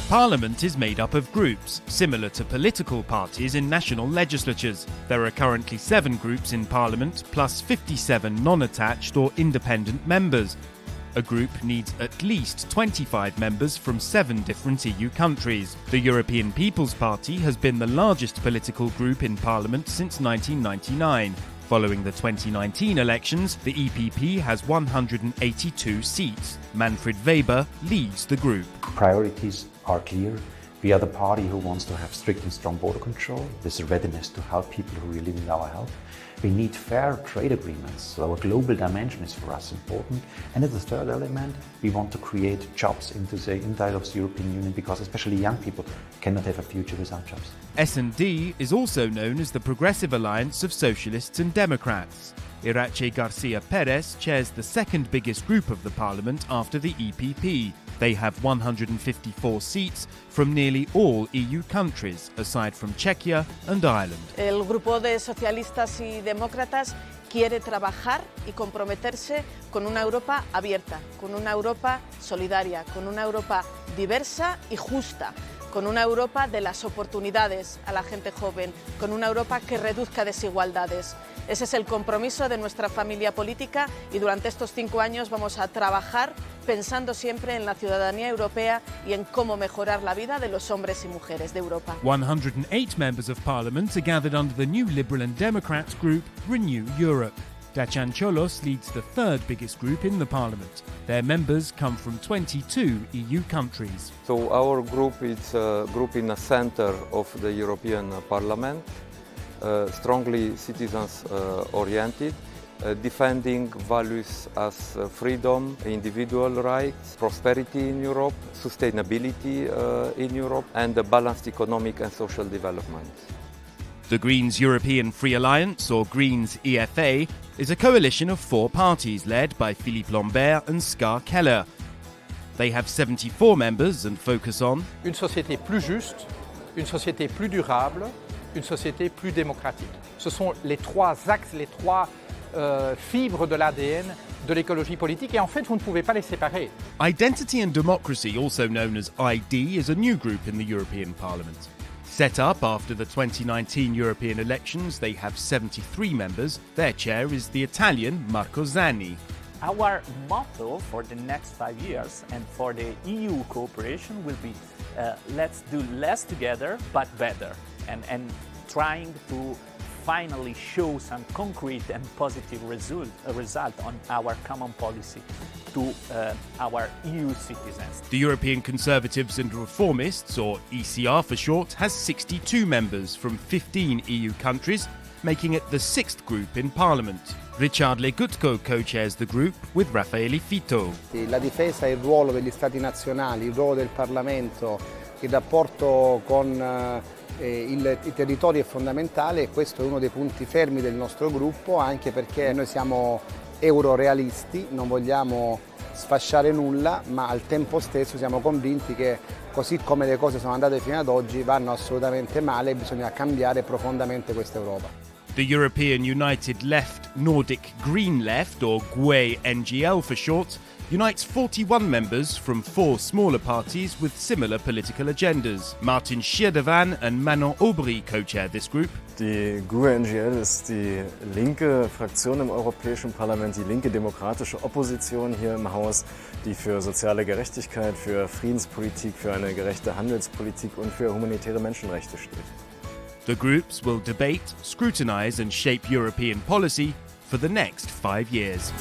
Parliament is made up of groups, similar to political parties in national legislatures. There are currently 7 groups in Parliament, plus 57 non-attached or independent members. A group needs at least 25 members from 7 different EU countries. The European People's Party has been the largest political group in Parliament since 1999. Following the 2019 elections, the EPP has 182 seats. Manfred Weber leads the group. Priorities are clear. We are the party who wants to have strict and strong border control, with a readiness to help people who really need our help. We need fair trade agreements, so our global dimension is for us important. And as a third element, we want to create jobs inside of the European Union, because especially young people cannot have a future without jobs. S&D is also known as the Progressive Alliance of Socialists and Democrats. Irache Garcia Perez chairs the second biggest group of the parliament after the EPP. They have 154 seats from nearly all EU countries, aside from Czechia and Ireland. El grupo de socialistas y demócratas quiere trabajar y comprometerse con una Europa abierta, con una Europa solidaria, con una Europa diversa y justa, con una Europa de las oportunidades a la gente joven, con una Europa que reduzca desigualdades. Ese es el compromiso de nuestra familia política y durante estos 5 años vamos a trabajar pensando siempre en la ciudadanía europea y en cómo mejorar la vida de los hombres y mujeres de Europa. 108 members of parliament are gathered under the new Liberal and Democrats group, Renew Europe. Dacian Cholos leads the third biggest group in the parliament. Their members come from 22 EU countries. So our group is a group in the center of the European Parliament, strongly citizens-oriented, defending values as freedom, individual rights, prosperity in Europe, sustainability in Europe, and a balanced economic and social development. The Greens European Free Alliance, or Greens EFA, is a coalition of 4 parties led by Philippe Lambert and Ska Keller. They have 74 members and focus on une société plus juste, une société plus durable, une société plus démocratique. Ce sont les 3 axes, les 3 fibres de l'ADN de l'écologie politique, et en fait, vous ne pouvez pas les séparer. Identity and Democracy, also known as ID, is a new group in the European Parliament. Set up after the 2019 European elections, they have 73 members. Their chair is the Italian Marco Zanni. Our motto for the next 5 years and for the EU cooperation will be let's do less together but better, and trying to finally show some concrete and positive result on our common policy to our EU citizens. The European Conservatives and Reformists, or ECR for short, has 62 members from 15 EU countries, making it the 6th group in Parliament. Richard Legutko co-chairs the group with Raffaele Fitto. La difesa e il ruolo degli Stati nazionali, il ruolo del Parlamento, il rapporto con il territorio è fondamentale, e questo è uno dei punti fermi del nostro gruppo, anche perché noi siamo eurorealisti, non vogliamo sfasciare nulla, ma al tempo stesso siamo convinti che così come le cose sono andate fino ad oggi vanno assolutamente male e bisogna cambiare profondamente questa Europa. The European United Left Nordic Green Left, or GUE NGL for short, unites 41 members from 4 smaller parties with similar political agendas. Martin Schierdewan and Manon Aubry co-chair this group. Die GUE-NGL ist die linke Fraktion im Europäischen Parlament, die linke demokratische Opposition hier im Haus, die für soziale Gerechtigkeit, für Friedenspolitik, für eine gerechte Handelspolitik und für humanitäre Menschenrechte steht. The groups will debate, scrutinise and shape European policy for the next 5 years.